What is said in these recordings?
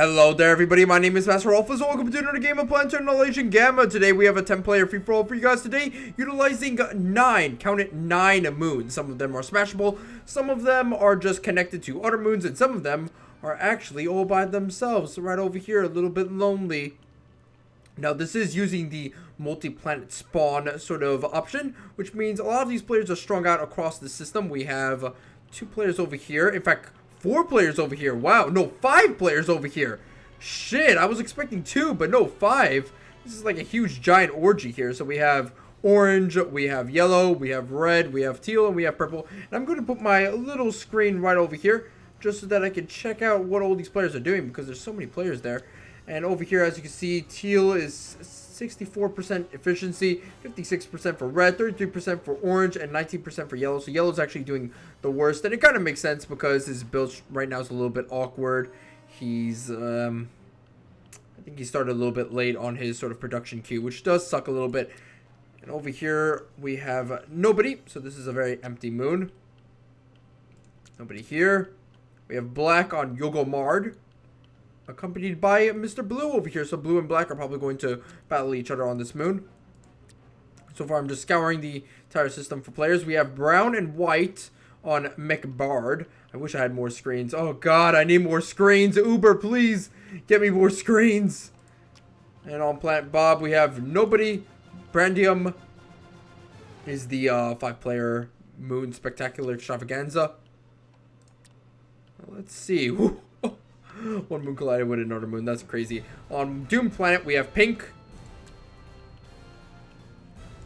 Hello there everybody, my name is Masterofroflness. Welcome to another game of Planetary.Annihilation.Gamma. Today we have a 10-player free-for-all for you guys today, utilizing 9, count it, 9 moons. Some of them are smashable, some of them are just connected to other moons, and some of them are actually all by themselves. So right over here, a little bit lonely. Now this is using the multi-planet spawn sort of option, which means a lot of these players are strung out across the system. We have 2 players over here, in fact 4 players over here. Wow, no, 5 players over here. Shit, I was expecting 2, but no, 5. This is like a huge giant orgy here. So we have orange, we have yellow, we have red, we have teal, and we have purple. And I'm going to put my little screen right over here just so that I can check out what all these players are doing, because there's so many players there. And over here, as you can see, teal is 64% efficiency, 56% for red, 33% for orange, and 19% for yellow. So yellow's actually doing the worst, and it kind of makes sense because his build right now is a little bit awkward. He's, I think he started a little bit late on his sort of production queue, which does suck a little bit. And over here, we have nobody, so this is a very empty moon. Nobody here. We have black on Yogomard, accompanied by Mr. Blue over here. So blue and black are probably going to battle each other on this moon. So far, I'm just scouring the entire system for players. We have brown and white on McBard. I wish I had more screens. Oh, God, I need more screens. Uber, please get me more screens. And on Planet Bob, we have nobody. Brandium is the 5-player moon spectacular extravaganza. Let's see. One moon collided with another moon. That's crazy. On Doom Planet, we have pink.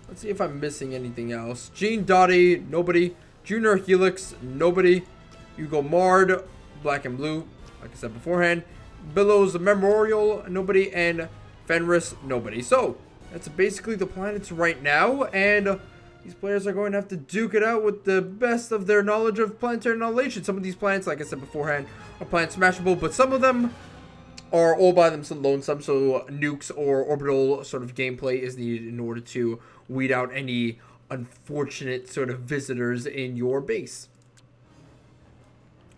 Let's see if I'm missing anything else. Gene Dottie, nobody. Junior Helix, nobody. Hugo Mard, black and blue, like I said beforehand. Billows Memorial, nobody. And Fenris, nobody. So, that's basically the planets right now. And these players are going to have to duke it out with the best of their knowledge of planetary annihilation. Some of these planets, like I said beforehand, are planet smashable, but some of them are all by themselves lonesome, so nukes or orbital sort of gameplay is needed in order to weed out any unfortunate sort of visitors in your base.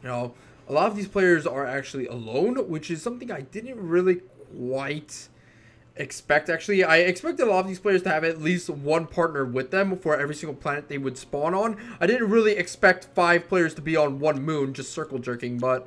You know, a lot of these players are actually alone, which is something I didn't really quite expect. Actually, I expected a lot of these players to have at least one partner with them for every single planet they would spawn on. I didn't really expect 5 players to be on one moon just circle jerking, but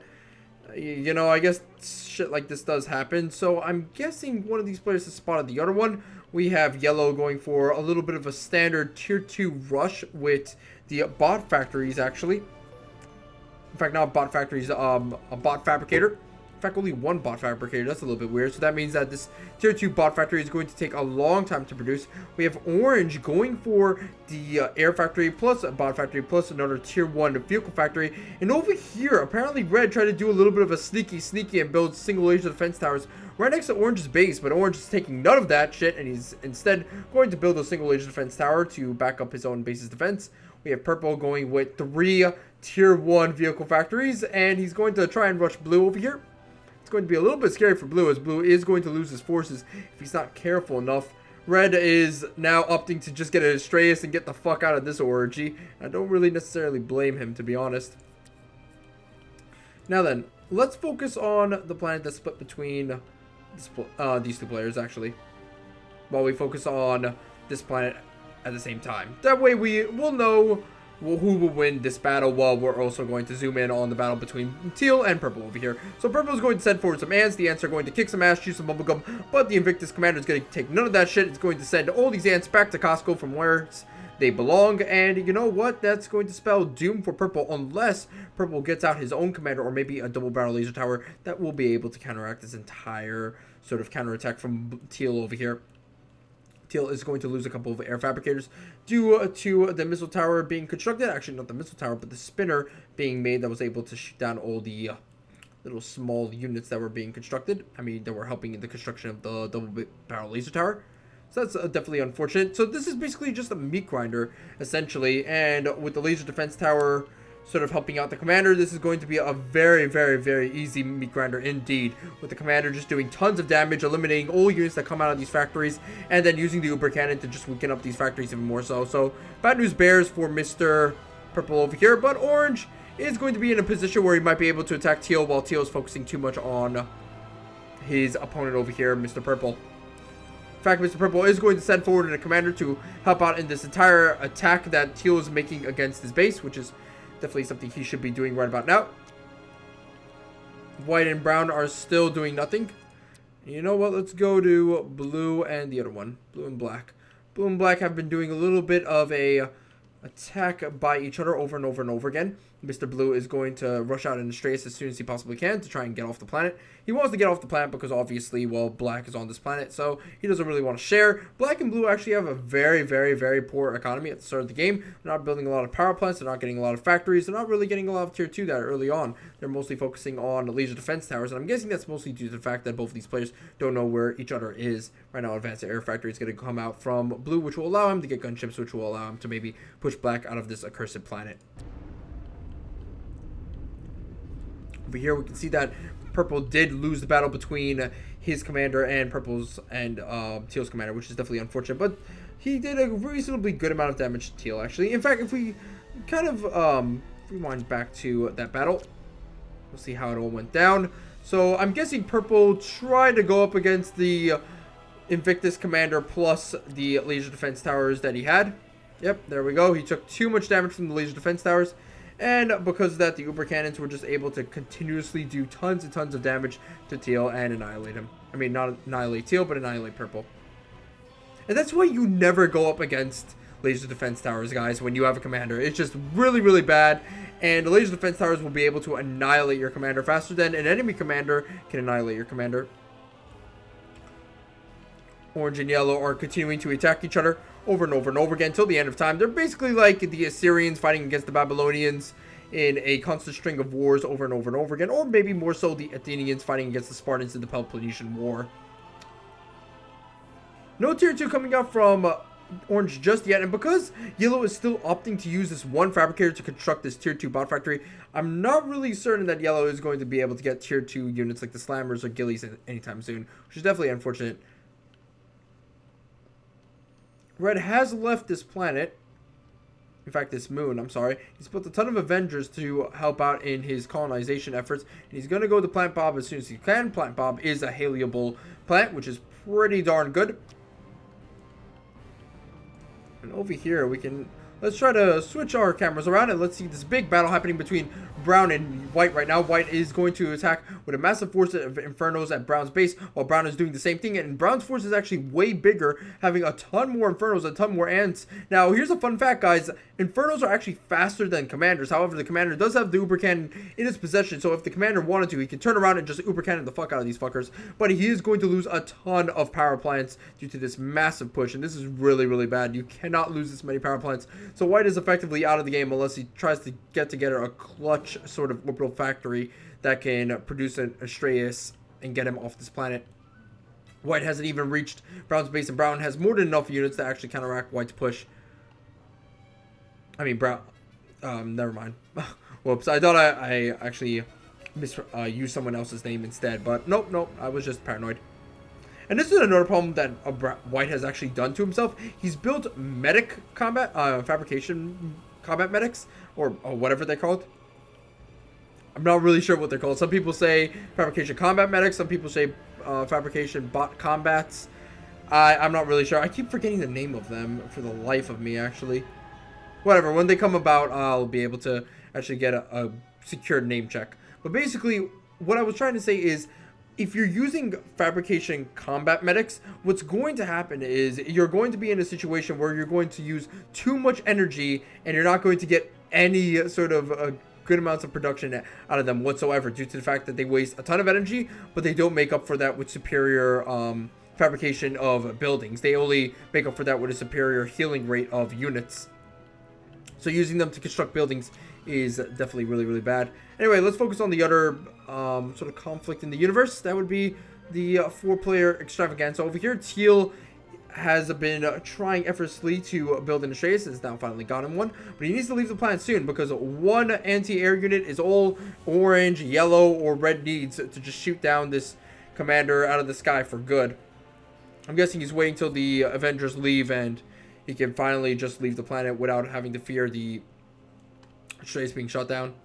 you know, I guess shit like this does happen. So I'm guessing one of these players has spotted the other one. We have yellow going for a little bit of a standard tier 2 rush with the bot factories, actually. In fact, not bot factories, a bot fabricator. In fact, only one bot fabricator. That's a little bit weird. So that means that this tier 2 bot factory is going to take a long time to produce. We have orange going for the air factory plus a bot factory plus another tier 1 vehicle factory. And over here, apparently red tried to do a little bit of a sneaky and build single laser defense towers right next to orange's base. But orange is taking none of that shit, and he's instead going to build a single laser defense tower to back up his own base's defense. We have purple going with 3 tier 1 vehicle factories, and he's going to try and rush blue over here. It's going to be a little bit scary for blue, as blue is going to lose his forces if he's not careful enough. Red is now opting to just get an Astraeus and get the fuck out of this orgy. I don't really necessarily blame him, to be honest. Now then, let's focus on the planet that's split between these 2 players, actually, while we focus on this planet at the same time. That way we will know who will win this battle, while we're also going to zoom in on the battle between teal and purple over here. So purple is going to send forward some ants. The ants are going to kick some ass, shoot some bubblegum, but the Invictus commander is going to take none of that shit. It's going to send all these ants back to Costco from where they belong. And you know what? That's going to spell doom for purple, unless purple gets out his own commander or maybe a double barrel laser tower that will be able to counteract this entire sort of counterattack from teal over here. Teal is going to lose a couple of air fabricators due to the missile tower being constructed. Actually, not the missile tower, but the spinner being made that was able to shoot down all the little small units that were being constructed. I mean, that were helping in the construction of the double barrel laser tower. So that's definitely unfortunate. So this is basically just a meat grinder, essentially. And with the laser defense tower sort of helping out the commander, this is going to be a very easy meat grinder indeed, with the commander just doing tons of damage, eliminating all units that come out of these factories, and then using the Uber Cannon to just weaken up these factories even more so. So bad news bears for Mr. Purple over here, but orange is going to be in a position where he might be able to attack teal, while teal is focusing too much on his opponent over here, Mr. Purple. In fact, Mr. Purple is going to send forward a commander to help out in this entire attack that Teal is making against his base, which is definitely something he should be doing right about now. White and brown are still doing nothing. You know what? Let's go to blue and the other one. Blue and black. Blue and black have been doing a little bit of a attack by each other over and over and over again. Mr. Blue is going to rush out in the Strays as soon as he possibly can to try and get off the planet. He wants to get off the planet because obviously, well, black is on this planet, so he doesn't really want to share. Black and blue actually have a very, very, very poor economy at the start of the game. They're not building a lot of power plants. They're not getting a lot of factories. They're not really getting a lot of tier 2 that early on. They're mostly focusing on laser defense towers, and I'm guessing that's mostly due to the fact that both of these players don't know where each other is. Right now, Advanced Air Factory is going to come out from blue, which will allow him to get gunships, which will allow him to maybe push black out of this accursed planet. Over here, we can see that Purple did lose the battle between his commander and Purple's and Teal's commander, which is definitely unfortunate. But he did a reasonably good amount of damage to Teal, actually. In fact, if we kind of rewind back to that battle, we'll see how it all went down. So I'm guessing Purple tried to go up against the Invictus commander plus the laser defense towers that he had. Yep, there we go. He took too much damage from the laser defense towers. And because of that, the Uber Cannons were just able to continuously do tons and tons of damage to Teal and annihilate him. I mean, not annihilate Teal, but annihilate Purple. And that's why you never go up against laser defense towers, guys, when you have a commander. It's just really, really bad. And the laser defense towers will be able to annihilate your commander faster than an enemy commander can annihilate your commander. Orange and yellow are continuing to attack each other over and over and over again till the end of time. They're basically like the Assyrians fighting against the Babylonians in a constant string of wars over and over and over again, or maybe more so the Athenians fighting against the Spartans in the Peloponnesian War. No tier 2 coming out from orange just yet, and because yellow is still opting to use this one fabricator to construct this tier 2 bot factory, I'm not really certain that yellow is going to be able to get tier 2 units like the Slammers or Gillies anytime soon, which is definitely unfortunate. Red has left this planet. In fact, this moon, I'm sorry. He's built a ton of Avengers to help out in his colonization efforts. And he's going to go to Plant Bob as soon as he can. Plant Bob is a haleable plant, which is pretty darn good. And over here, we can... Let's try to switch our cameras around and let's see this big battle happening between brown and white right now. White is going to attack with a massive force of Infernos at brown's base, while brown is doing the same thing. And brown's force is actually way bigger, having a ton more Infernos, a ton more ants. Now, here's a fun fact, guys. Infernos are actually faster than commanders. However, the commander does have the Uber Cannon in his possession, so if the commander wanted to, he could turn around and just Uber Cannon the fuck out of these fuckers. But he is going to lose a ton of power plants due to this massive push, and this is really, really bad. You cannot lose this many power plants. So white is effectively out of the game unless he tries to get together a clutch sort of orbital factory that can produce an Astraeus and get him off this planet. White hasn't even reached brown's base, and brown has more than enough units to actually counteract white's push. I mean, brown... never mind. Whoops, I thought I actually used someone else's name instead, but nope, I was just paranoid. And this is another problem that white has actually done to himself. He's built medic combat, fabrication combat medics, or whatever they're called. I'm not really sure what they're called. Some people say fabrication combat medics, some people say fabrication bot combats. I'm not really sure. I keep forgetting the name of them for the life of me, actually. Whatever, when they come about, I'll be able to actually get a secured name check. But basically, what I was trying to say is, if you're using fabrication combat medics, what's going to happen is you're going to be in a situation where you're going to use too much energy and you're not going to get any sort of good amounts of production out of them whatsoever, due to the fact that they waste a ton of energy, but they don't make up for that with superior fabrication of buildings. They only make up for that with a superior healing rate of units. So using them to construct buildings is definitely really, really bad. Anyway, let's focus on the other sort of conflict in the universe. That would be the 4-player extravaganza over here. Teal has been trying effortlessly to build an Astraeus, has now finally gotten one, but he needs to leave the planet soon because one anti-air unit is all orange, yellow, or red needs to just shoot down this commander out of the sky for good. I'm guessing he's waiting till the Avengers leave and he can finally just leave the planet without having to fear the Astraeus being shot down.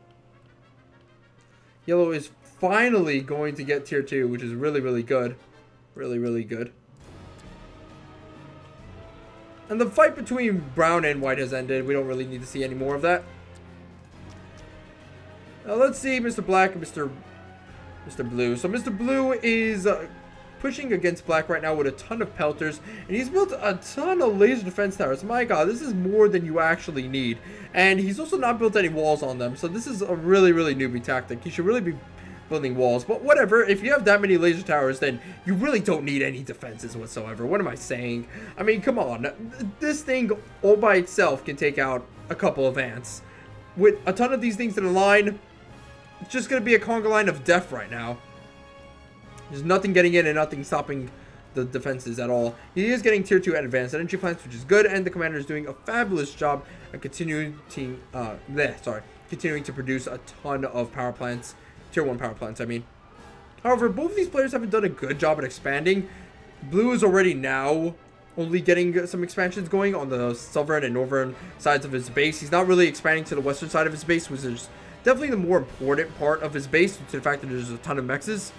Yellow is finally going to get tier 2, which is really, really good. Really, really good. And the fight between brown and white has ended. We don't really need to see any more of that. Now let's see Mr. Black and Mr. Blue. So Mr. Blue is pushing against Black right now with a ton of pelters, and he's built a ton of laser defense towers. My god, this is more than you actually need. And he's also not built any walls on them, so this is a really, really newbie tactic. You should really be building walls, but whatever. If you have that many laser towers, then you really don't need any defenses whatsoever. What am I saying? I mean, come on. This thing all by itself can take out a couple of ants. With a ton of these things in a line, it's just going to be a conga line of death right now. There's nothing getting in and nothing stopping the defenses at all. He is getting tier 2 and advanced energy plants, which is good, and the commander is doing a fabulous job at continuing to produce a ton of power plants, tier 1 power plants, I mean. However, both of these players haven't done a good job at expanding. Blue is already now only getting some expansions going on the southern and northern sides of his base. He's not really expanding to the western side of his base, which is definitely the more important part of his base, due to the fact that there's a ton of mexes.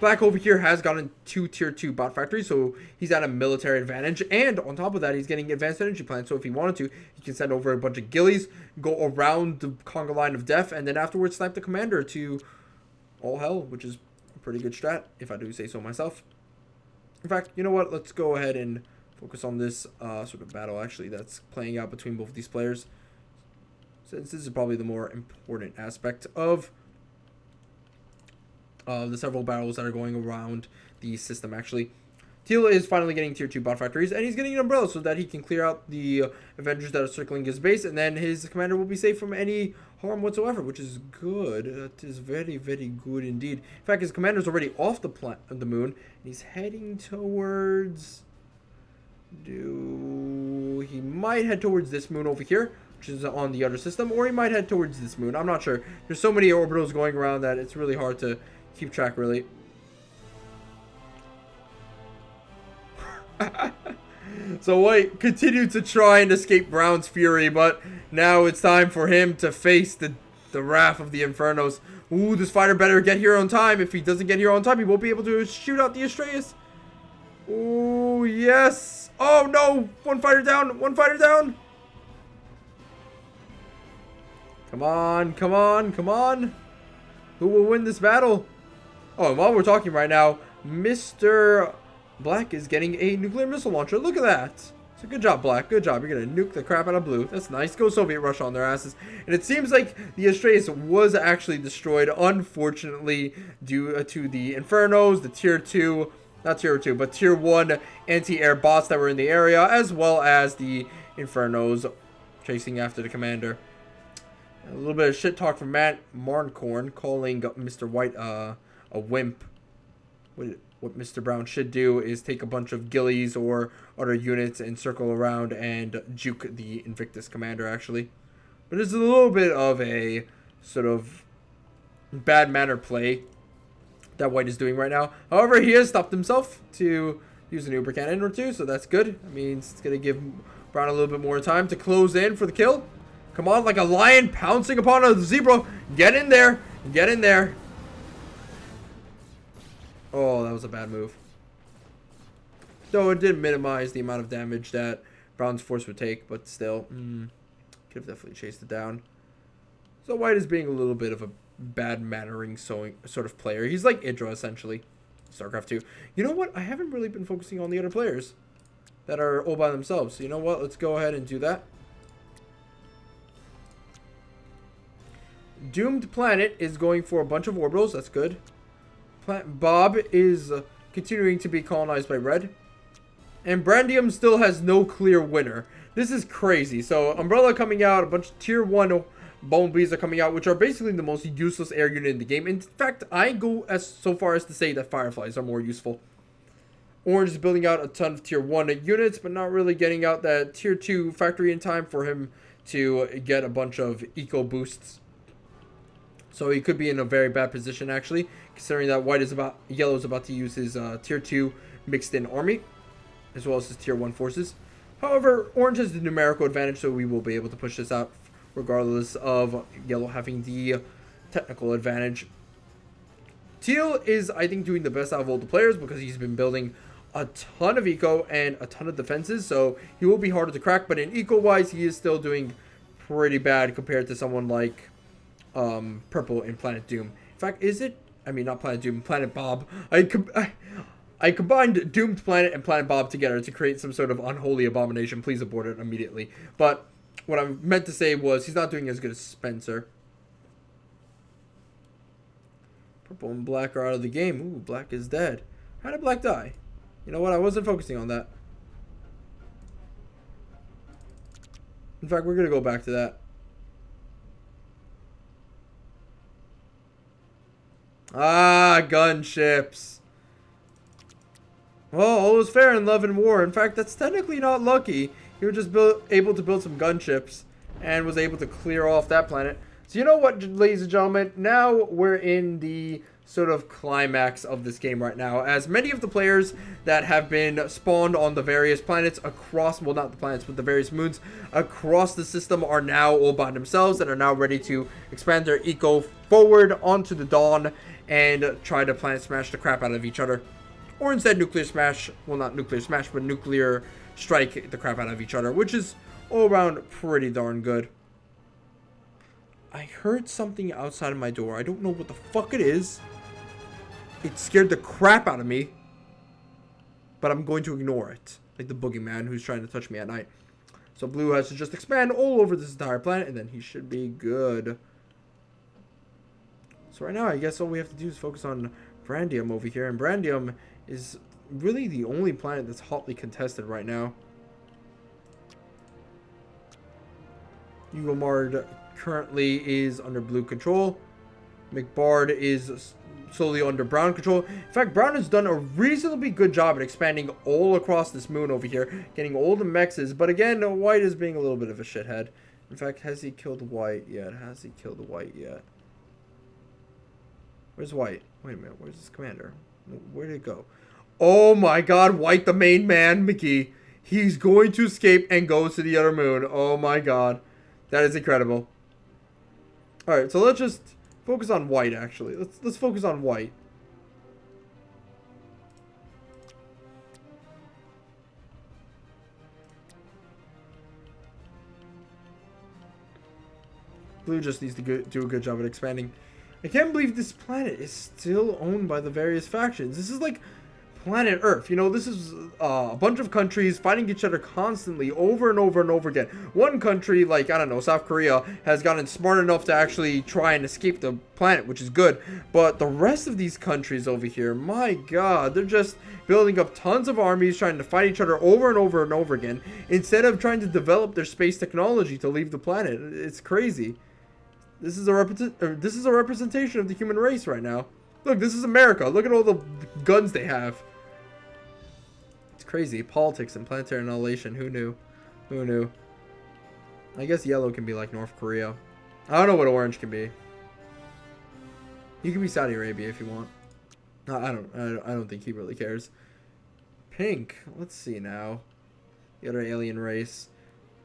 Black over here has gotten 2 tier 2 bot factories, so he's at a military advantage. And on top of that, he's getting advanced energy plants. So if he wanted to, he can send over a bunch of ghillies, go around the conga line of death, and then afterwards snipe the commander to all hell, which is a pretty good strat, if I do say so myself. In fact, you know what? Let's go ahead and focus on this sort of battle, actually, that's playing out between both of these players, since this is probably the more important aspect of the several battles that are going around the system, actually. Teal is finally getting tier 2 bot factories, and he's getting an umbrella so that he can clear out the Avengers that are circling his base, and then his commander will be safe from any harm whatsoever, which is good. That is very, very good indeed. In fact, his commander's already off the moon, and he's heading towards... He might head towards this moon over here, which is on the other system, or he might head towards this moon. I'm not sure. There's so many orbitals going around that it's really hard to keep track, really. So White continued to try and escape Brown's fury, but now it's time for him to face the wrath of the Infernos. Ooh, this fighter better get here on time. If he doesn't get here on time, he won't be able to shoot out the Astraeus. Ooh, yes. Oh, no. One fighter down. One fighter down. Come on, come on, come on. Who will win this battle? Oh, and while we're talking right now, Mr. Black is getting a nuclear missile launcher. Look at that. So good job, Black. Good job. You're going to nuke the crap out of Blue. That's nice. Go Soviet Russia on their asses. And it seems like the Astraeus was actually destroyed, unfortunately, due to the Infernos, the tier 2, not tier 2, but tier 1 anti-air bots that were in the area, as well as the Infernos chasing after the commander. A little bit of shit talk from Matt Marncorn, calling Mr. White a wimp. What Mr. Brown should do is take a bunch of ghillies or other units and circle around and juke the Invictus commander, actually. But it's a little bit of a sort of bad manner play that White is doing right now. However, he has stopped himself to use an Uber cannon or two, so that's good. That means it's going to give Brown a little bit more time to close in for the kill. Come on, like a lion pouncing upon a zebra. Get in there. Get in there. Oh, that was a bad move. Though it did minimize the amount of damage that Brown's force would take, but still, could have definitely chased it down. So White is being a little bit of a bad-mannering sort of player. He's like Idra, essentially. StarCraft 2. You know what? I haven't really been focusing on the other players that are all by themselves. So you know what? Let's go ahead and do that. Doomed Planet is going for a bunch of orbitals. That's good. Bob is continuing to be colonized by Red. And Brandium still has no clear winner. This is crazy. So Umbrella coming out, a bunch of tier 1 Bumblebees are coming out, which are basically the most useless air unit in the game. In fact, I go so far as to say that Fireflies are more useful. Orange is building out a ton of tier 1 units, but not really getting out that tier 2 factory in time for him to get a bunch of eco boosts. So he could be in a very bad position, actually, considering that Yellow is about to use his tier 2 mixed in army, as well as his tier 1 forces. However, Orange has the numerical advantage, so we will be able to push this out regardless of Yellow having the technical advantage. Teal is, I think, doing the best out of all the players because he's been building a ton of eco and a ton of defenses, so he will be harder to crack, but in eco-wise, he is still doing pretty bad compared to someone like Purple in Planet Doom. In fact, is it? I mean, not Planet Doom, Planet Bob. I combined Doomed Planet and Planet Bob together to create some sort of unholy abomination. Please abort it immediately. But what I meant to say was he's not doing as good as Spencer. Purple and black are out of the game. Ooh, black is dead. How did black die? You know what? I wasn't focusing on that. In fact, we're going to go back to that. Ah, gunships. Well, all was fair in love and war. In fact, that's technically not lucky. He was just able to build some gunships and was able to clear off that planet. So you know what, ladies and gentlemen? Now we're in the sort of climax of this game right now, as many of the players that have been spawned on the various planets across, well, not the planets, but the various moons across the system are now all by themselves and are now ready to expand their eco forward onto the dawn and try to planet smash the crap out of each other. Or instead nuclear smash, well, not nuclear smash, but nuclear strike the crap out of each other, which is all around pretty darn good. I heard something outside of my door. I don't know what the fuck it is. It scared the crap out of me. But I'm going to ignore it. Like the boogeyman who's trying to touch me at night. So blue has to just expand all over this entire planet, and then he should be good. So right now, I guess all we have to do is focus on Brandium over here. And Brandium is really the only planet that's hotly contested right now. Ugomard currently is under blue control. McBard is slowly under brown control. In fact, brown has done a reasonably good job at expanding all across this moon over here, getting all the mexes, but again, white is being a little bit of a shithead. In fact, has he killed white yet? Has he killed white yet? Where's white? Wait a minute, where's his commander? Where did it go? Oh my god, white, the main man, Mickey. He's going to escape and go to the other moon. Oh my god. That is incredible. Alright, so let's just focus on white, actually. Let's focus on white. Blue just needs to do a good job at expanding. I can't believe this planet is still owned by the various factions. This is like planet Earth. You know, this is a bunch of countries fighting each other constantly over and over and over again. One country, like, I don't know, South Korea, has gotten smart enough to actually try and escape the planet, which is good. But the rest of these countries over here, my god, they're just building up tons of armies, trying to fight each other over and over and over again, instead of trying to develop their space technology to leave the planet. It's crazy. This is a representation of the human race right now. Look, this is America. Look at all the guns they have. It's crazy. Politics and planetary annihilation. Who knew? Who knew? I guess yellow can be like North Korea. I don't know what orange can be. You can be Saudi Arabia if you want. No, I don't think he really cares. Pink. Let's see now. The other alien race.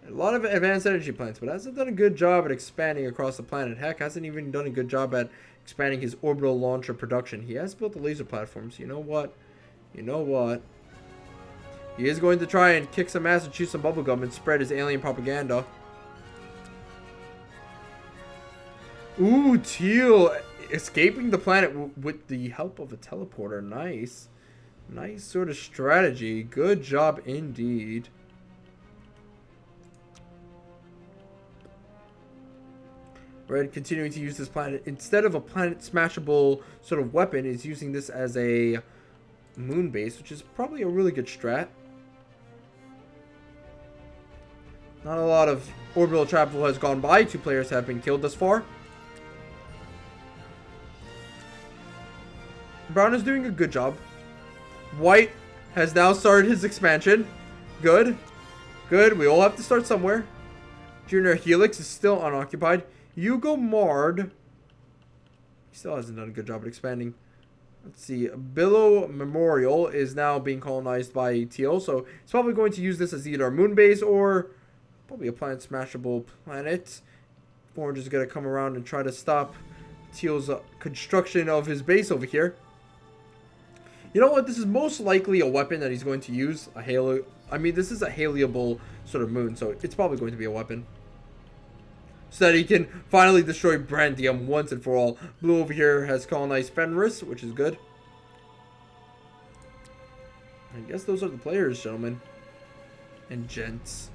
A lot of advanced energy plants, but hasn't done a good job at expanding across the planet. Heck, hasn't even done a good job at expanding his orbital launcher production. He has built the laser platforms. You know what? You know what? He is going to try and kick some ass and chew some bubblegum and spread his alien propaganda. Ooh, Teal escaping the planet with the help of a teleporter. Nice. Nice sort of strategy. Good job indeed. Red continuing to use this planet instead of a planet smashable sort of weapon is using this as a moon base, which is probably a really good strat. Not a lot of orbital travel has gone by. 2 players have been killed thus far. Brown is doing a good job. White has now started his expansion. Good. Good. We all have to start somewhere. Junior Helix is still unoccupied. Hugo Mard, he still hasn't done a good job at expanding. Let's see. Billow Memorial is now being colonized by Teal, so he's probably going to use this as either a moon base or probably a planet smashable planet. Orange is going to come around and try to stop Teal's construction of his base over here. You know what? This is most likely a weapon that he's going to use. A halo. I mean, this is a haliable sort of moon, so it's probably going to be a weapon. So that he can finally destroy Brandium once and for all. Blue over here has colonized Fenris, which is good. I guess those are the players, gentlemen. And gents.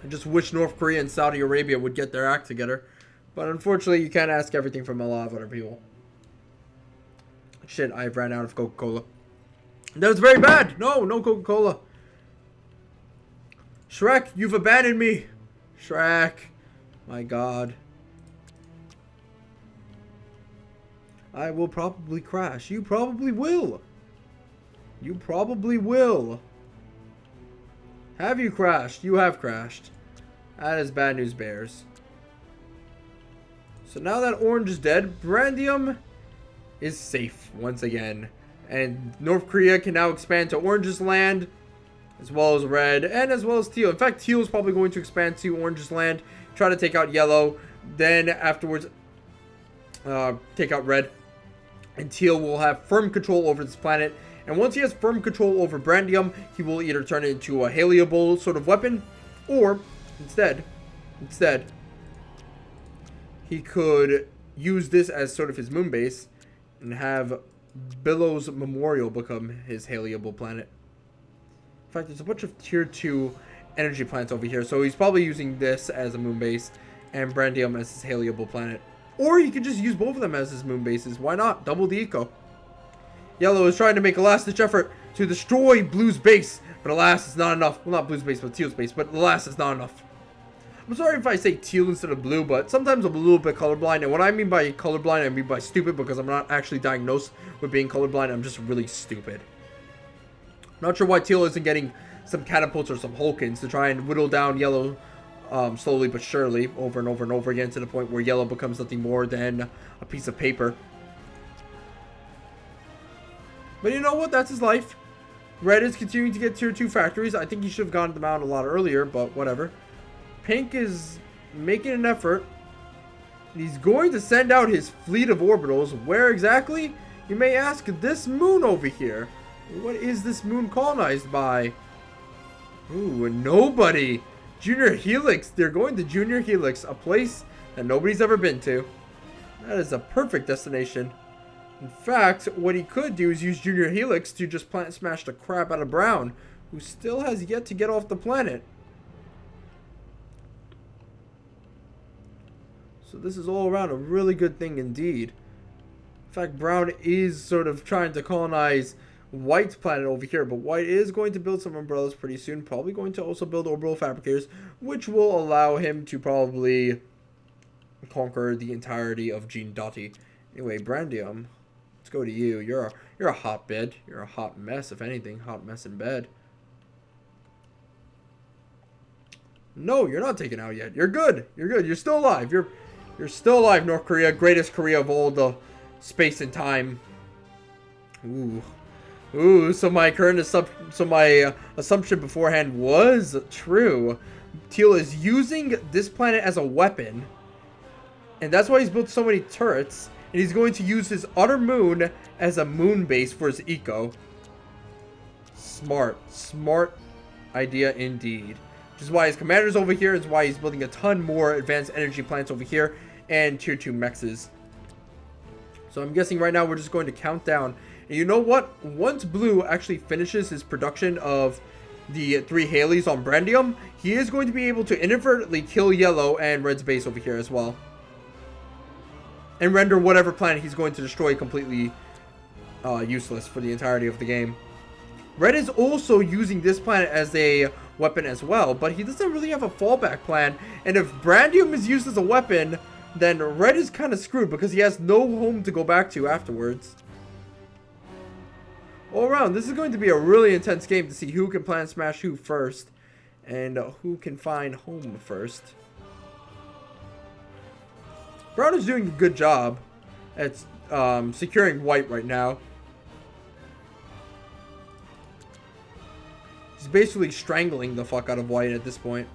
I just wish North Korea and Saudi Arabia would get their act together. But unfortunately, you can't ask everything from a lot of other people. Shit, I've ran out of Coca-Cola. That was very bad. No Coca-Cola. Shrek, you've abandoned me. Shrek. My God. I will probably crash. You probably will. You probably will. Have you crashed? You have crashed. That is bad news, bears. So now that orange is dead, Brandium is safe once again. And North Korea can now expand to orange's land, as well as red, and as well as teal. In fact, teal is probably going to expand to orange's land, try to take out yellow, then afterwards take out red. And teal will have firm control over this planet. And once he has firm control over Brandium, he will either turn it into a haliable sort of weapon, or instead, he could use this as sort of his moon base and have Billow's Memorial become his haliable planet. In fact, there's a bunch of tier 2 energy plants over here, so he's probably using this as a moon base and Brandium as his haliable planet. Or he could just use both of them as his moon bases. Why not? Double the eco. Yellow is trying to make a last-ditch effort to destroy Blue's base, but alas, it's not enough. Well, not Blue's base, but Teal's base, but alas, it's not enough. I'm sorry if I say teal instead of blue, but sometimes I'm a little bit colorblind, and what I mean by colorblind, I mean by stupid, because I'm not actually diagnosed with being colorblind. I'm just really stupid. Not sure why teal isn't getting some catapults or some Hulkins to try and whittle down yellow slowly but surely, over and over and over again, to the point where yellow becomes nothing more than a piece of paper. But you know what? That's his life. Red is continuing to get tier 2 factories. I think he should have gotten them out a lot earlier, but whatever. Pink is making an effort. He's going to send out his fleet of orbitals. Where exactly? You may ask. This moon over here. What is this moon colonized by? Ooh, nobody. Junior Helix. They're going to Junior Helix, a place that nobody's ever been to. That is a perfect destination. In fact, what he could do is use Junior Helix to just plant smash the crap out of Brown, who still has yet to get off the planet. So this is all around a really good thing indeed. In fact, Brown is sort of trying to colonize White's planet over here, but White is going to build some umbrellas pretty soon. Probably going to also build orbital fabricators, which will allow him to probably conquer the entirety of Gene Dottie. Anyway, Brandium, let's go to you. You're a hotbed. You're a hot mess, if anything. Hot mess in bed. No, you're not taken out yet. You're good. You're good. You're still alive. You're still alive, North Korea. Greatest Korea of all the space and time. Ooh, so my assumption beforehand was true. Teal is using this planet as a weapon, and that's why he's built so many turrets, and he's going to use his other moon as a moon base for his eco. Smart idea indeed. Which is why his commander's over here, is why he's building a ton more advanced energy plants over here, and tier 2 mexes. So I'm guessing right now we're just going to count down. And you know what? Once Blue actually finishes his production of the 3 Haleys on Brandium, he is going to be able to inadvertently kill Yellow and Red's base over here as well. And render whatever planet he's going to destroy completely useless for the entirety of the game. Red is also using this planet as a weapon as well, but he doesn't really have a fallback plan. And if Brandium is used as a weapon, then Red is kind of screwed because he has no home to go back to afterwards. All around, this is going to be a really intense game to see who can plan smash who first, and who can find home first. Brown is doing a good job at securing White right now. He's basically strangling the fuck out of White at this point.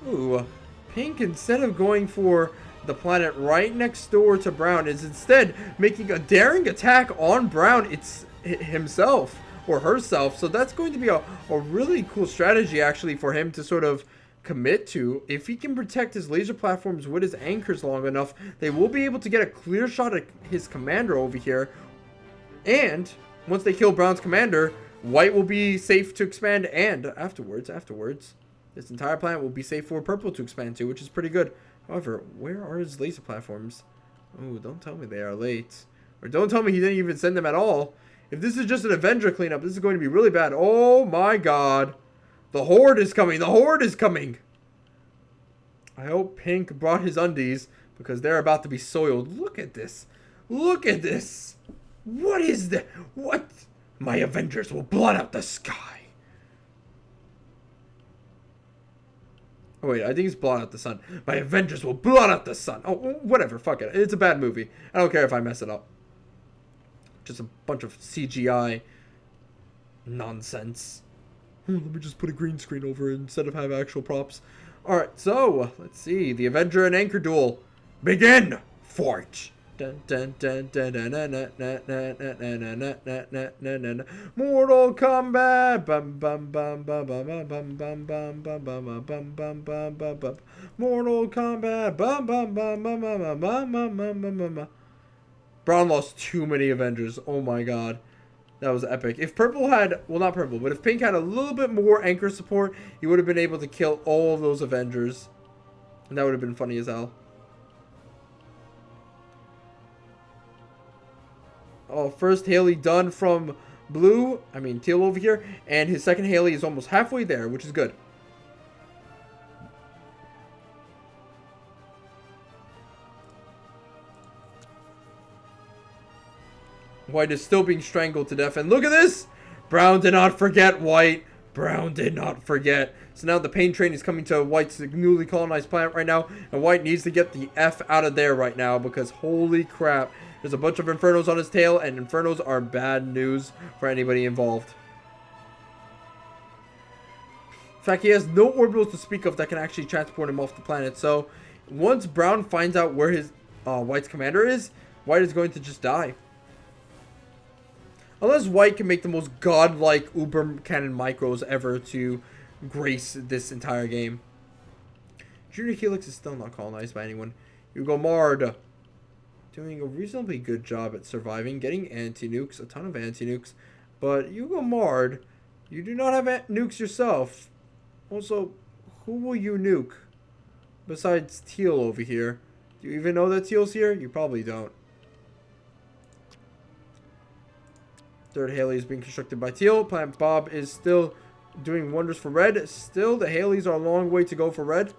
Ooh, Pink, instead of going for the planet right next door to Brown, is instead making a daring attack on Brown himself or herself. So that's going to be a really cool strategy actually for him to sort of commit to. If he can protect his laser platforms with his anchors long enough, they will be able to get a clear shot at his commander over here. And once they kill Brown's commander, White will be safe to expand, and afterwards, this entire planet will be safe for Purple to expand to, which is pretty good. However, where are his laser platforms? Oh, don't tell me they are late. Or don't tell me he didn't even send them at all. If this is just an Avenger cleanup, this is going to be really bad. Oh my god. The Horde is coming. The Horde is coming. I hope Pink brought his undies, because they're about to be soiled. Look at this. Look at this. What is that? What? My Avengers will blot out the sky. Oh, wait, I think it's blot out the sun. My Avengers will blot out the sun. Oh, whatever. Fuck it. It's a bad movie. I don't care if I mess it up. Just a bunch of CGI nonsense. Let me just put a green screen over it instead of have actual props. Alright, so, let's see. The Avenger and Anchor duel. Begin! Fight! Mortal Kombat. Mortal Kombat. Brown lost too many Avengers. Oh my god. That was epic. If Purple had, well, not Purple, but if Pink had a little bit more anchor support, he would have been able to kill all of those Avengers. And that would have been funny as hell. Oh, first Haley done from Teal over here. And his second Haley is almost halfway there, which is good. White is still being strangled to death. And look at this! Brown did not forget White. Brown did not forget. So now the pain train is coming to White's newly colonized planet right now. And White needs to get the F out of there right now, because holy crap. There's a bunch of Infernos on his tail, and Infernos are bad news for anybody involved. In fact, he has no orbitals to speak of that can actually transport him off the planet. So once Brown finds out where his White's commander is, White is going to just die. Unless White can make the most godlike Uber Cannon Micros ever to grace this entire game. Junior Helix is still not colonized by anyone. Hugo Mard doing a reasonably good job at surviving, getting anti-nukes, a ton of anti-nukes. But Hugo Mard, you do not have nukes yourself. Also, who will you nuke besides Teal over here? Do you even know that Teal's here? You probably don't. Third Haley is being constructed by Teal. Planet Bob is still doing wonders for Red. Still, the Haleys are a long way to go for Red.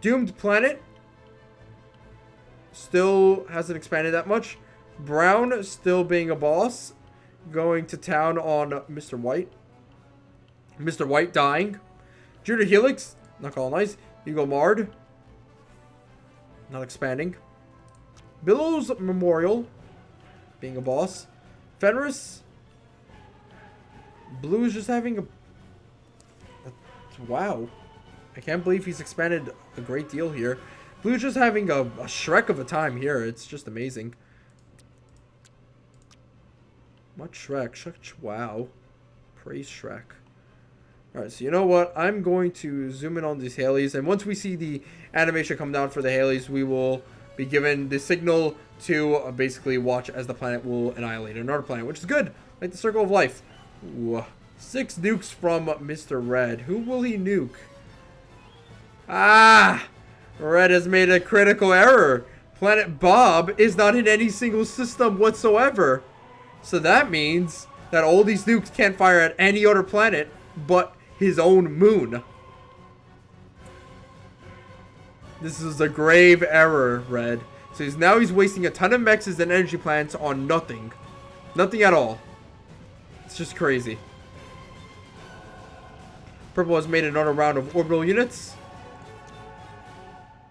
Doomed Planet still hasn't expanded that much. Brown still being a boss. Going to town on Mr. White. Mr. White dying. Junior Helix, not colonized. Hugo Mard, not expanding. Billows Memorial, being a boss. Fenris. Blue is just having a wow. I can't believe he's expanded a great deal here. Blue's just having a Shrek of a time here. It's just amazing. What Shrek? Shrek, wow. Praise Shrek. Alright, so you know what? I'm going to zoom in on these Haleys. And once we see the animation come down for the Haleys, we will be given the signal to basically watch as the planet will annihilate another planet, which is good. Like the Circle of Life. Ooh. 6 nukes from Mr. Red. Who will he nuke? Ah! Red has made a critical error. Planet Bob is not in any single system whatsoever. So that means that all these nukes can't fire at any other planet but his own moon. This is a grave error, Red. So he's wasting a ton of mexes and energy plants on nothing. Nothing at all. It's just crazy. Purple has made another round of orbital units.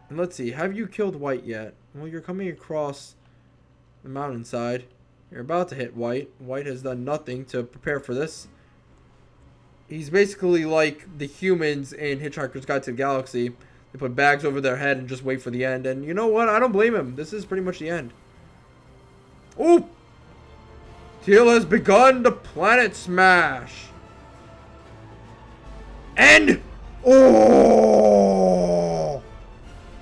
And let's see, have you killed White yet? Well, you're coming across the mountainside. You're about to hit White. White has done nothing to prepare for this. He's basically like the humans in Hitchhiker's Guide to the Galaxy. They put bags over their head and just wait for the end. And you know what? I don't blame him. This is pretty much the end. Oh! Teal has begun the planet smash. And... oh!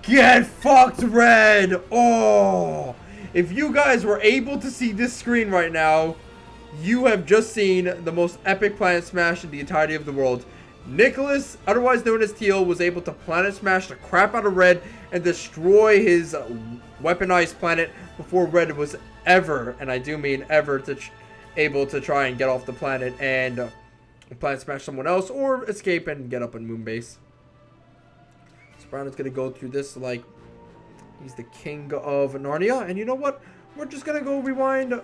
Get fucked, red! Oh! If you guys were able to see this screen right now, you have just seen the most epic planet smash in the entirety of the world. Nicholas, otherwise known as Teal, was able to planet smash the crap out of red and destroy his weaponized planet before red was ever, and I do mean ever, able to try and get off the planet and planet smash someone else or escape and get up on Moonbase. So Brown is going to go through this like he's the king of Narnia. And you know what? We're just going to go rewind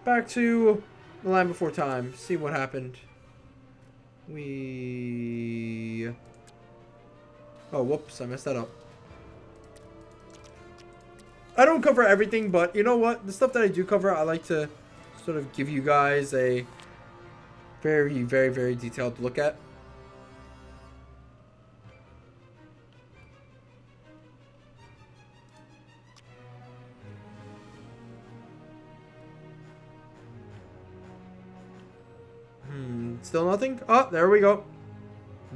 back to the Land Before Time. See what happened. Oh, whoops. I messed that up. I don't cover everything, but you know what? The stuff that I do cover, I like to sort of give you guys a very, very, very detailed look at. Still nothing? Oh, there we go.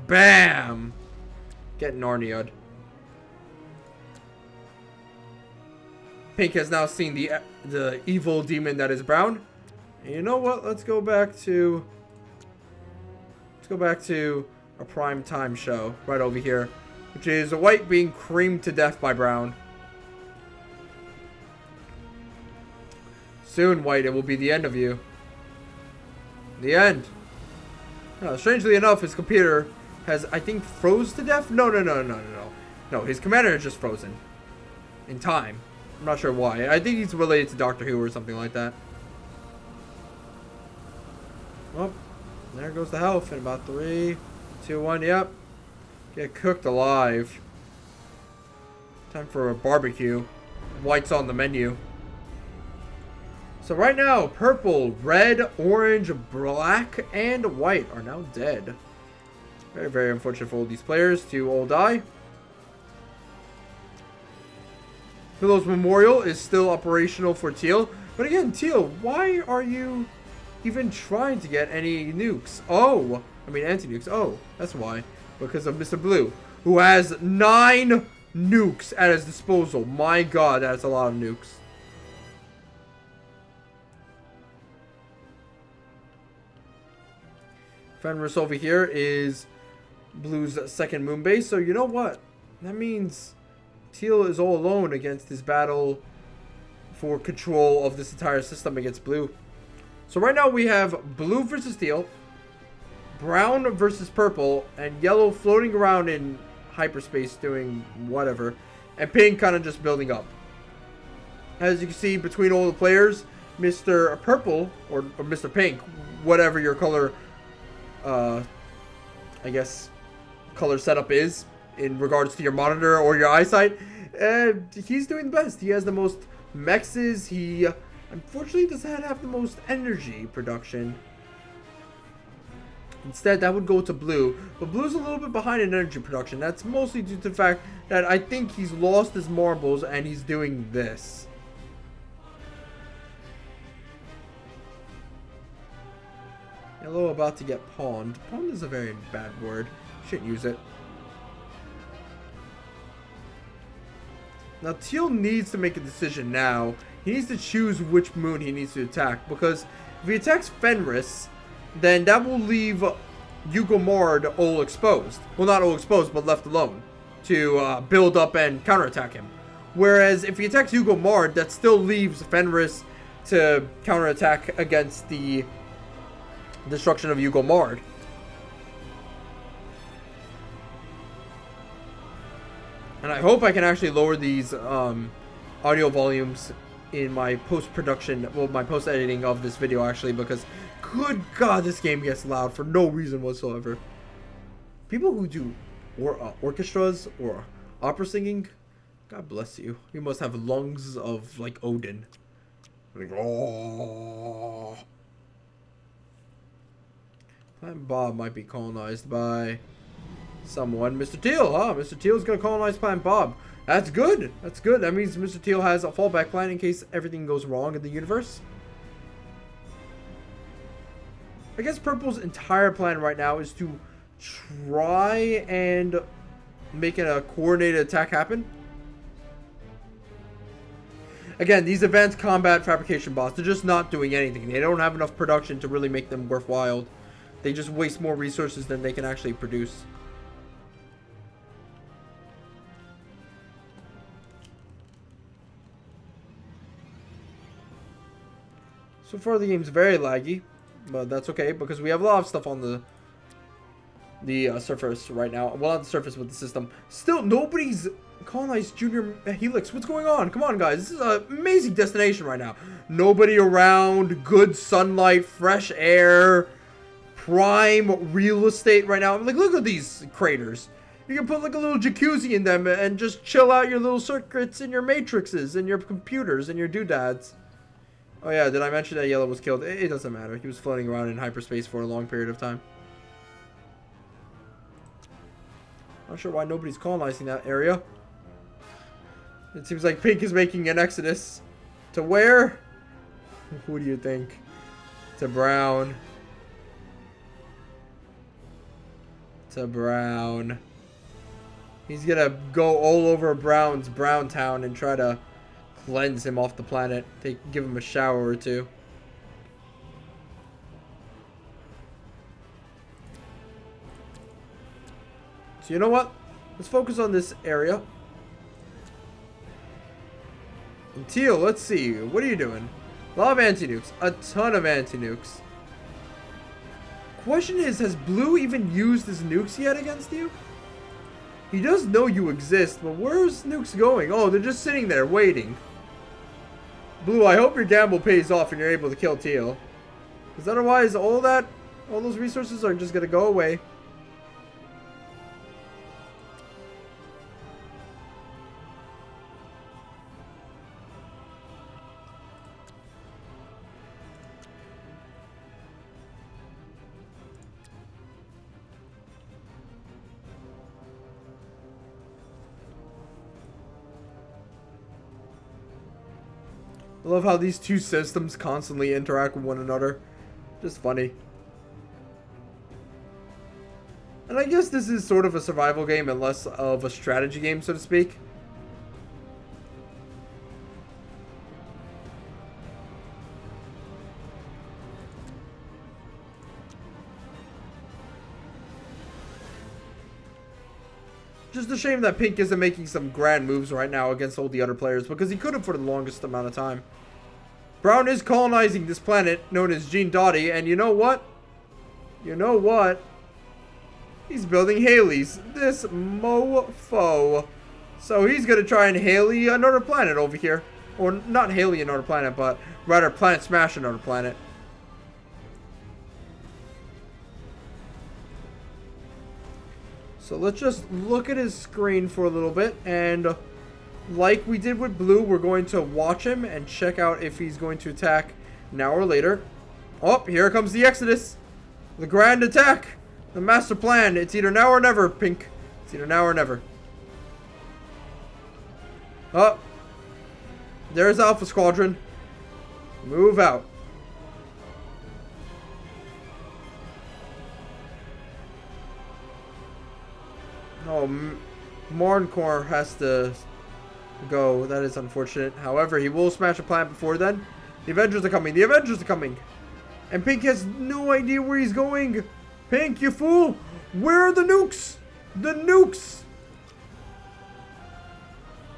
Bam! Get Narnia'd. Pink has now seen the evil demon that is brown. And you know what? Let's go back to a prime time show right over here, which is white being creamed to death by brown. Soon, white, it will be the end of you. The end. Strangely enough, his computer has, I think, froze to death. No. No, his commander is just frozen in time. I'm not sure why. I think he's related to Doctor Who or something like that. Oh, there goes the health in about 3, 2, 1. Yep. Get cooked alive. Time for a barbecue. White's on the menu. So right now, purple, red, orange, black, and white are now dead. Very, very unfortunate for all these players to all die. Pillow's Memorial is still operational for Teal. But again, Teal, why are you even trying to get any nukes? Oh, I mean anti-nukes. Oh, that's why. Because of Mr. Blue, who has 9 nukes at his disposal. My god, that's a lot of nukes. Fenris over here is Blue's second moon base. So you know what? That means Teal is all alone against this battle for control of this entire system against Blue. So right now we have Blue versus Teal, Brown versus Purple, and Yellow floating around in hyperspace doing whatever, and Pink kind of just building up. As you can see between all the players, Mr. Purple or Mr. Pink, whatever your color I guess color setup is in regards to your monitor or your eyesight, he's doing the best. He has the most mexes. He unfortunately does not have the most energy production. Instead, that would go to Blue, but Blue's a little bit behind in energy production. That's mostly due to the fact that I think he's lost his marbles and he's doing this. Yellow about to get pawned. Pawned is a very bad word. Shouldn't use it. Now Teal needs to make a decision now. He needs to choose which moon he needs to attack, because if he attacks Fenris, then that will leave Yugomard all exposed. Well, not all exposed, but left alone to build up and counterattack him. Whereas if he attacks Yugomard, that still leaves Fenris to counterattack against the destruction of Yugomard. And I hope I can actually lower these audio volumes in my post-production, well, my post-editing of this video actually, because good god, this game gets loud for no reason whatsoever. People who do orchestras or opera singing, God bless you. You must have lungs of like Odin. Like, oh. Planet Bob might be colonized by someone. Mr. Teal, huh? Mr. Teal's gonna colonize Planet Bob. That's good. That's good. That means Mr. Teal has a fallback plan in case everything goes wrong in the universe. I guess Purple's entire plan right now is to try and make a coordinated attack happen. Again, these advanced combat fabrication bots, they're just not doing anything. They don't have enough production to really make them worthwhile. They just waste more resources than they can actually produce. So far the game's very laggy, but that's okay because we have a lot of stuff on the surface right now. Well, not the surface, but the system. Still, nobody's colonized Junior Helix. What's going on? Come on, guys. This is an amazing destination right now. Nobody around, good sunlight, fresh air, prime real estate right now. Like, look at these craters. You can put like a little jacuzzi in them and just chill out your little circuits and your matrices and your computers and your doodads. Oh yeah, did I mention that Yellow was killed? It doesn't matter. He was floating around in hyperspace for a long period of time. Not sure why nobody's colonizing that area. It seems like Pink is making an exodus. To where? Who do you think? To Brown. To Brown. He's gonna go all over Brown's Brown Town and try to cleanse him off the planet. Give him a shower or two. So you know what? Let's focus on this area. And Teal, let's see. What are you doing? A lot of anti-nukes. A ton of anti-nukes. Question is, has Blue even used his nukes yet against you? He does know you exist, but where's nukes going? Oh, they're just sitting there waiting. Blue, I hope your gamble pays off and you're able to kill Teal. Because otherwise, all those resources are just going to go away. I love how these two systems constantly interact with one another. Just funny. And I guess this is sort of a survival game and less of a strategy game, so to speak. Just a shame that Pink isn't making some grand moves right now against all the other players, because he could have for the longest amount of time. Brown is colonizing this planet known as Gene Dottie, and you know what? You know what? He's building Haley's. This mofo. So he's going to try and Haley another planet over here. Or not Haley another planet, but rather Planet Smash another planet. So let's just look at his screen for a little bit, and like we did with Blue, we're going to watch him and check out if he's going to attack now or later. Oh, here comes the Exodus. The grand attack. The master plan. It's either now or never, Pink. It's either now or never. Oh, there's Alpha Squadron. Move out. Oh, Marncore has to go. That is unfortunate. However, he will smash a planet before then. The Avengers are coming. The Avengers are coming. And Pink has no idea where he's going. Pink, you fool. Where are the nukes? The nukes.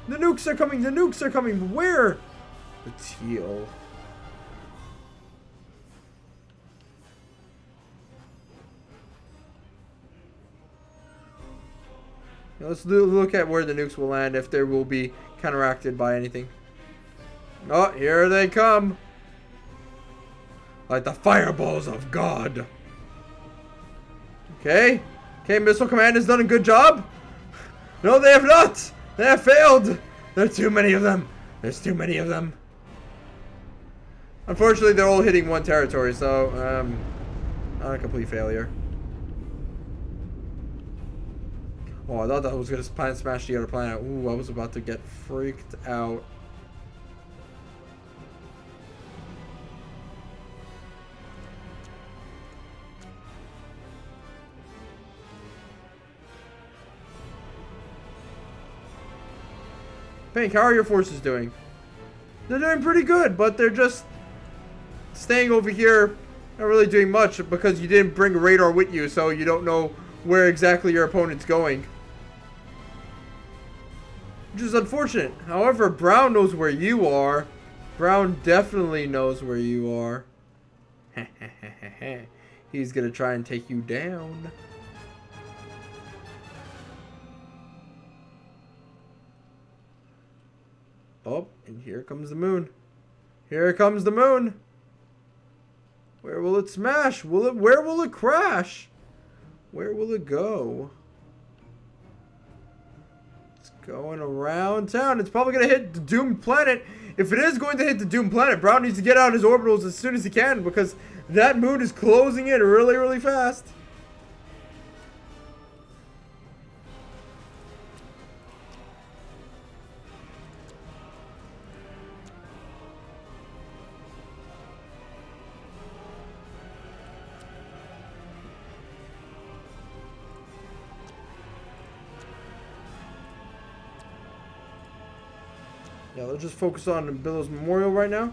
The nukes are coming. The nukes are coming. Where? The Teal. Let's look at where the nukes will land, if they will be counteracted by anything. Oh, here they come. Like the fireballs of God. Okay. Okay, Missile Command has done a good job. No, they have not. They have failed. There are too many of them. There's too many of them. Unfortunately, they're all hitting one territory, so, not a complete failure. Oh, I thought that was going to planet smash the other planet. Ooh, I was about to get freaked out. Pink, how are your forces doing? They're doing pretty good, but they're just staying over here, not really doing much because you didn't bring a radar with you, so you don't know where exactly your opponent's going. Which is unfortunate. However, Brown knows where you are. Brown definitely knows where you are. He's gonna try and take you down. Oh, and here comes the moon. Here comes the moon. Where will it smash? Where will it crash? Where will it go? It's going around town. It's probably going to hit the doomed planet. If it is going to hit the doomed planet, Brown needs to get out his orbitals as soon as he can because that moon is closing in really, really fast. Yeah, let's just focus on Billow's Memorial right now.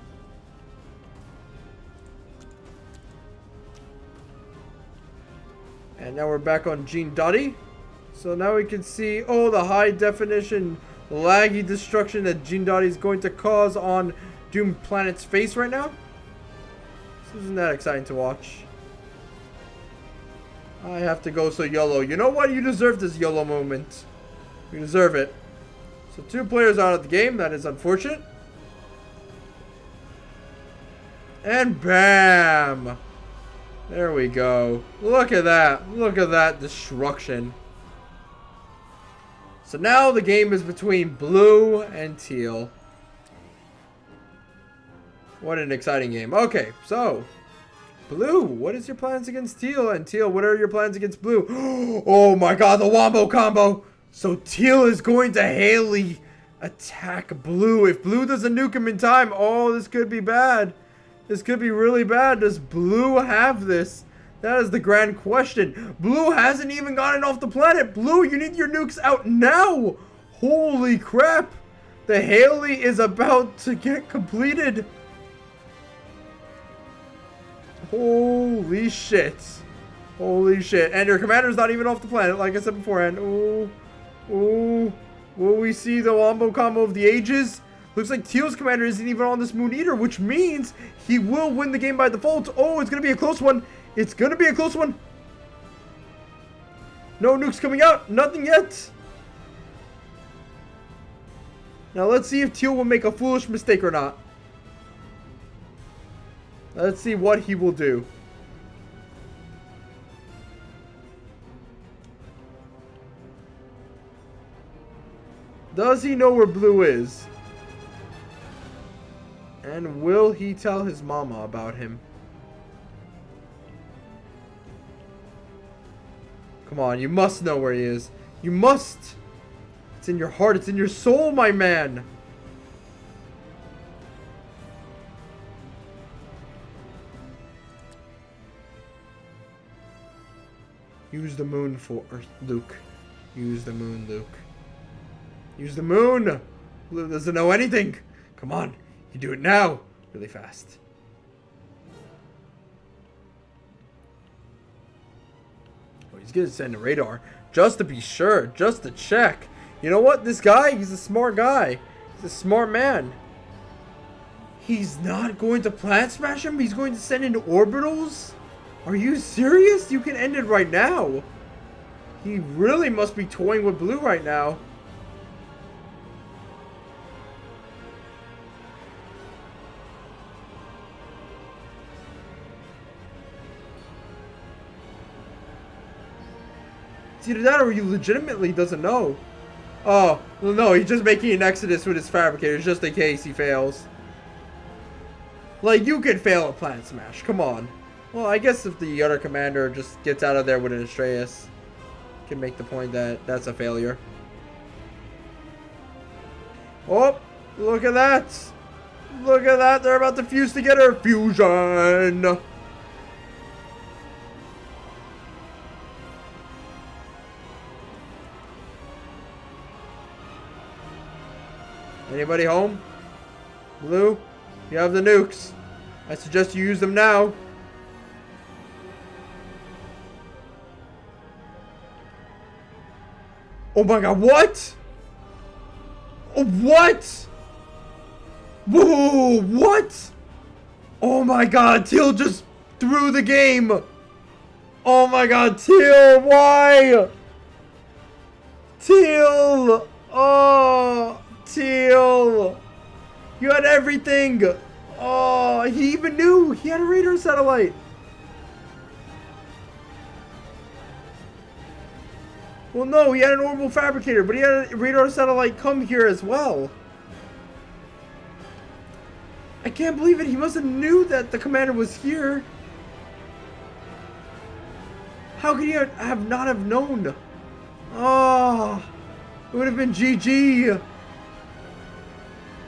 And now we're back on Gene Dottie. So now we can see, oh, the high definition laggy destruction that Gene Dottie is going to cause on Doomed Planet's face right now. This isn't that exciting to watch. I have to go so YOLO. You know what? You deserve this YOLO moment. You deserve it. So 2 players out of the game. That is unfortunate. And bam! There we go. Look at that. Look at that destruction. So now the game is between blue and teal. What an exciting game. Okay, so blue, what is your plans against teal? And teal, what are your plans against blue? Oh my god, the wombo combo! So teal is going to Haley attack blue. If blue doesn't nuke him in time, oh, this could be bad. This could be really bad. Does blue have this? That is the grand question. Blue hasn't even gotten off the planet. Blue, you need your nukes out now. Holy crap. The Haley is about to get completed. Holy shit. Holy shit. And your commander's not even off the planet, like I said beforehand. Ooh. Ooh. Will we see the wombo combo of the ages? Looks like Teal's commander isn't even on this moon either, which means he will win the game by default. Oh, it's going to be a close one. It's going to be a close one. No nukes coming out. Nothing yet. Now let's see if Teal will make a foolish mistake or not. Let's see what he will do. Does he know where blue is? And will he tell his mama about him? Come on, you must know where he is. You must. It's in your heart. It's in your soul, my man. Use the moon for Luke. Use the moon, Luke. Use the moon. Luke doesn't know anything. Come on. You do it now. Really fast. Oh, he's going to send a radar. Just to be sure. Just to check. You know what? This guy, he's a smart guy. He's a smart man. He's not going to planet smash him? He's going to send in orbitals? Are you serious? You can end it right now. He really must be toying with blue right now. It's either that or he legitimately doesn't know. Oh, well, no, he's just making an exodus with his fabricators just in case he fails. Like, you could fail a planet smash. Come on. Well, I guess if the other commander just gets out of there with an Astraeus. can make the point that that's a failure. Oh, look at that. Look at that. They're about to fuse together. Fusion. Anybody home? Blue, you have the nukes. I suggest you use them now. Oh my god, what? Oh, what? Whoa, what? Oh my god, Teal just threw the game. Oh my god, Teal, why? Teal. Oh, Teal. You had everything. Oh, he even knew. He had a radar satellite. Well, no, he had an orbital fabricator, but he had a radar satellite come here as well. I can't believe it. He must have knew that the commander was here. How could he have not have known? Oh, it would have been GG.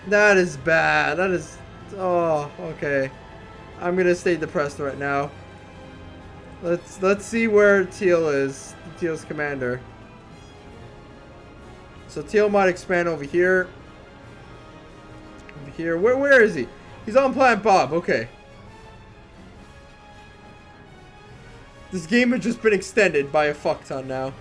That is bad. That is... Oh, okay. I'm gonna stay depressed right now. Let's see where Teal is. Teal's commander. So Teal might expand over here. Over here. Where is he? He's on Planet Bob. Okay. This game has just been extended by a fuck ton now.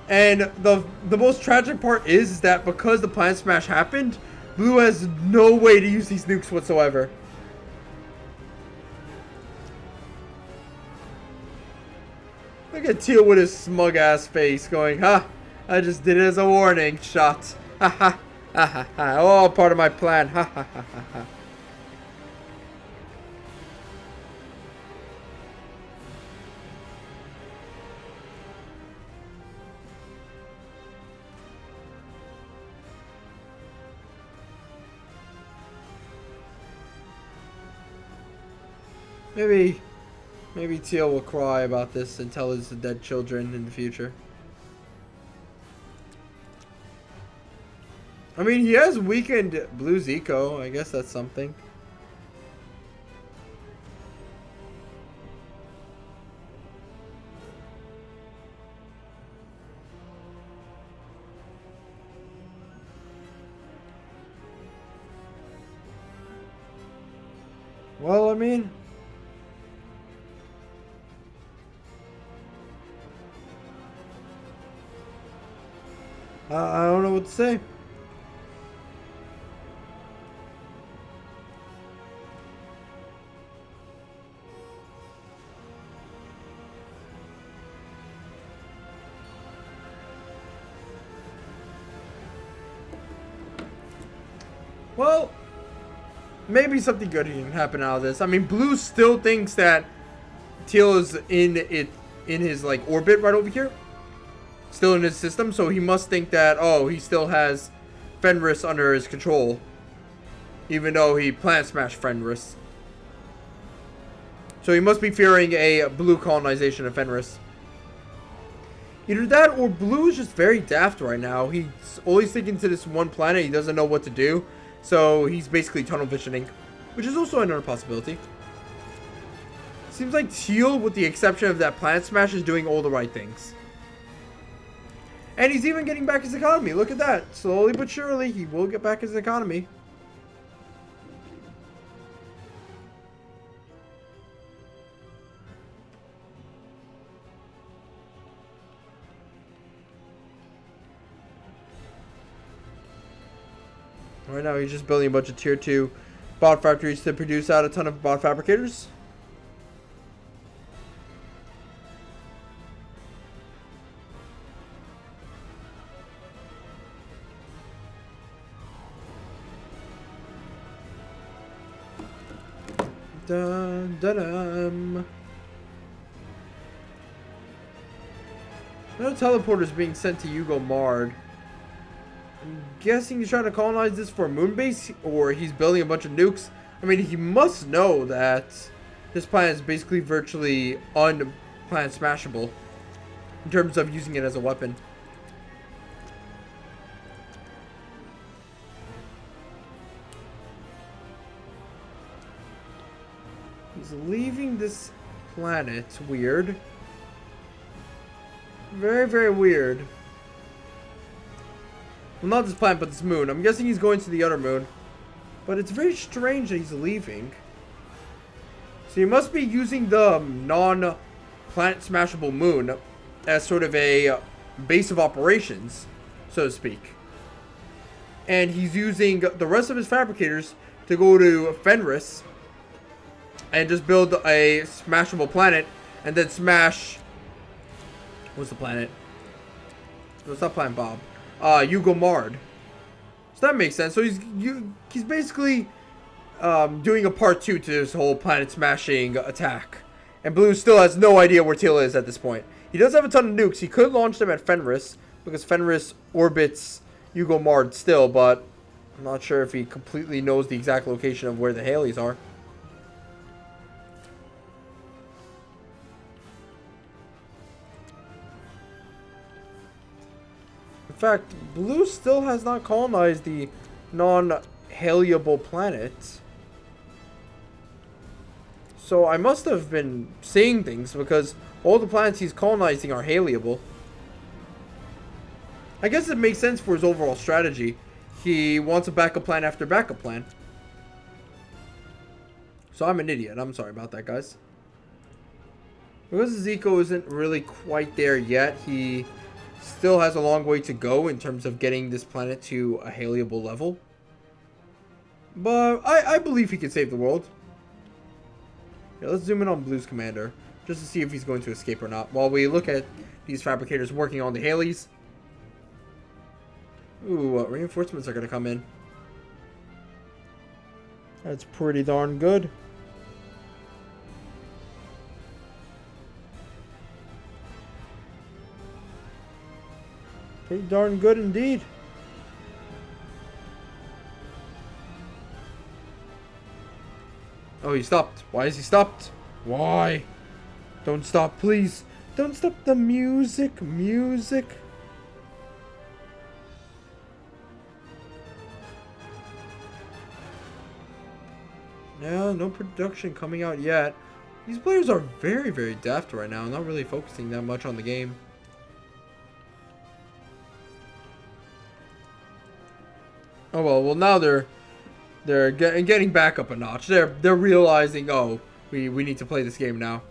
And the most tragic part is that because the planet smash happened, Blue has no way to use these nukes whatsoever. Look at Teal with his smug ass face going, ha, I just did it as a warning shot. Ha ha ha ha ha. All part of my plan. Ha ha ha ha ha. Maybe Teal will cry about this and tell his dead children in the future. I mean, he has weakened Blue's eco. I guess that's something. Well, I mean... I don't know what to say. Well, maybe something good can happen out of this. I mean, Blue still thinks that Teal is in his like orbit right over here. Still in his system, so he must think that, oh, he still has Fenris under his control, even though he planet smashed Fenris. So he must be fearing a Blue colonization of Fenris. Either that, or Blue is just very daft right now. He's always thinking to this one planet. He doesn't know what to do, so he's basically tunnel visioning, which is also another possibility. Seems like Teal, with the exception of that planet smash, is doing all the right things. And he's even getting back his economy. Look at that. Slowly but surely, he will get back his economy. Right now, he's just building a bunch of tier 2 bot factories to produce out a ton of bot fabricators. Dun, dun, dun. No teleporters being sent to Hugo Mard. I'm guessing he's trying to colonize this for a moon base, or he's building a bunch of nukes. I mean, he must know that this planet is basically virtually un-planet smashable. in terms of using it as a weapon. He's leaving this planet. Weird. Very, very weird. Well, not this planet, but this moon. I'm guessing he's going to the other moon. But it's very strange that he's leaving. So he must be using the non-planet smashable moon as sort of a base of operations, so to speak. And he's using the rest of his fabricators to go to Fenris and just build a smashable planet and then smash... What's the planet? What's that planet, Bob? Hugo Mard. So that makes sense. So he's basically doing a part 2 to this whole planet smashing attack. And Blue still has no idea where Teal is at this point. He does have a ton of nukes. He could launch them at Fenris because Fenris orbits Hugo Mard still, but I'm not sure if he completely knows the exact location of where the Haleys are. In fact, Blue still has not colonized the non-haleable planet. So I must have been seeing things because all the planets he's colonizing are haleable. I guess it makes sense for his overall strategy. He wants a backup plan after backup plan. So I'm an idiot. I'm sorry about that, guys. Because his eco isn't really quite there yet, he still has a long way to go in terms of getting this planet to a haleable level. But I believe he can save the world. Yeah, let's zoom in on Blue's commander just to see if he's going to escape or not while we look at these fabricators working on the Haleys. Ooh, reinforcements are going to come in. That's pretty darn good. Pretty darn good indeed. Oh, he stopped. Why is he stopped? Why? Don't stop, please. Don't stop the music. Music. Yeah, no production coming out yet. These players are very, very deft right now. Not really focusing that much on the game. Oh well now they're getting back up a notch. They're realizing, oh, we need to play this game now.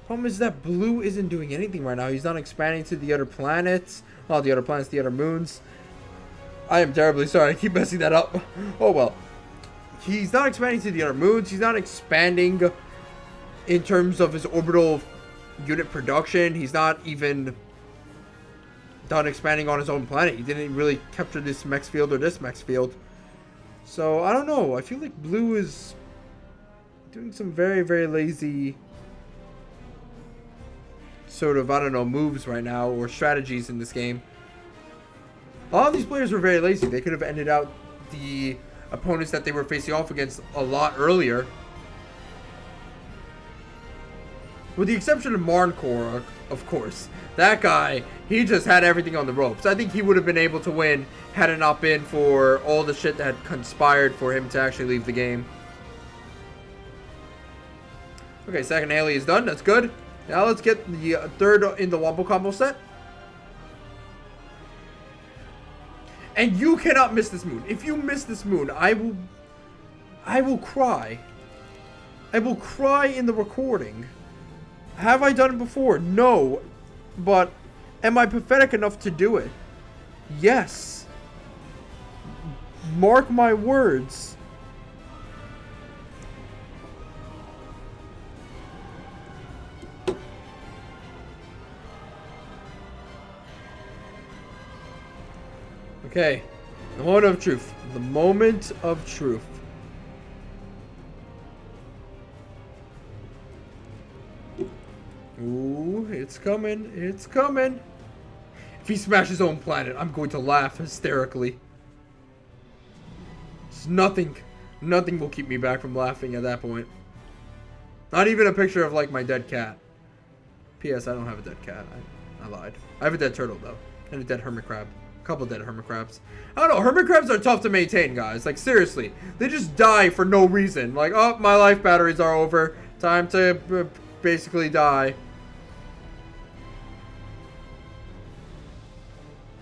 Problem is that Blue isn't doing anything right now. He's not expanding to the other planets. Oh, the other planets, the other moons. I am terribly sorry. I keep messing that up. Oh well. He's not expanding to the other moons. He's not expanding in terms of his orbital unit production. He's not even done expanding on his own planet. He didn't really capture this max field or this max field. So, I don't know. I feel like Blue is doing some very, very lazy sort of, I don't know, moves right now or strategies in this game. A lot of these players were very lazy. They could have ended out the opponents that they were facing off against a lot earlier. With the exception of Marnkor, of course. That guy, he just had everything on the ropes. I think he would have been able to win had it not been for all the shit that had conspired for him to actually leave the game. Okay, second Haley is done. That's good. Now let's get the third in the Wombo combo set. And you cannot miss this moon. If you miss this moon, I will cry. I will cry in the recording. Have I done it before? No. But am I pathetic enough to do it? Yes. Mark my words. Okay. The moment of truth. The moment of truth. Ooh, it's coming. It's coming. If he smashes his own planet, I'm going to laugh hysterically. It's nothing will keep me back from laughing at that point. Not even a picture of, like, my dead cat. P.S. I don't have a dead cat. I lied. I have a dead turtle, though. And a dead hermit crab. A couple dead hermit crabs. I don't know. Hermit crabs are tough to maintain, guys. Like, seriously. They just die for no reason. Like, oh, my life batteries are over. Time to basically die.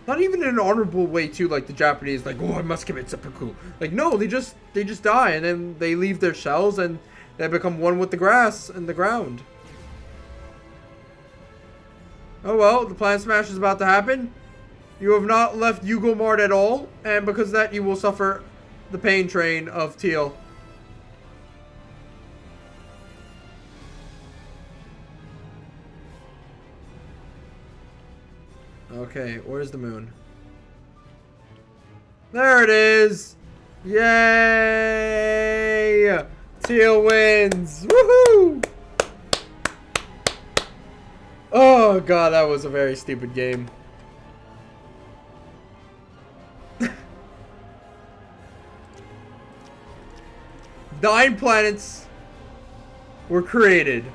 Not even in an honorable way, too, like the Japanese, like, oh, I must commit seppuku. Like, no, they just die, and then they leave their shells, and they become one with the grass and the ground. Oh, well, the Planet Smash is about to happen. You have not left Yugo Mart at all, and because of that, you will suffer the pain train of Teal. Okay, where's the moon? There it is! Yay! Teal wins! Woohoo! Oh god, that was a very stupid game. 9 planets were created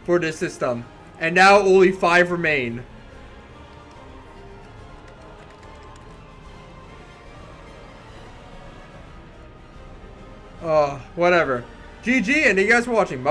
for this system, and now only 5 remain. Oh, whatever. GG, and you guys for watching. Bye.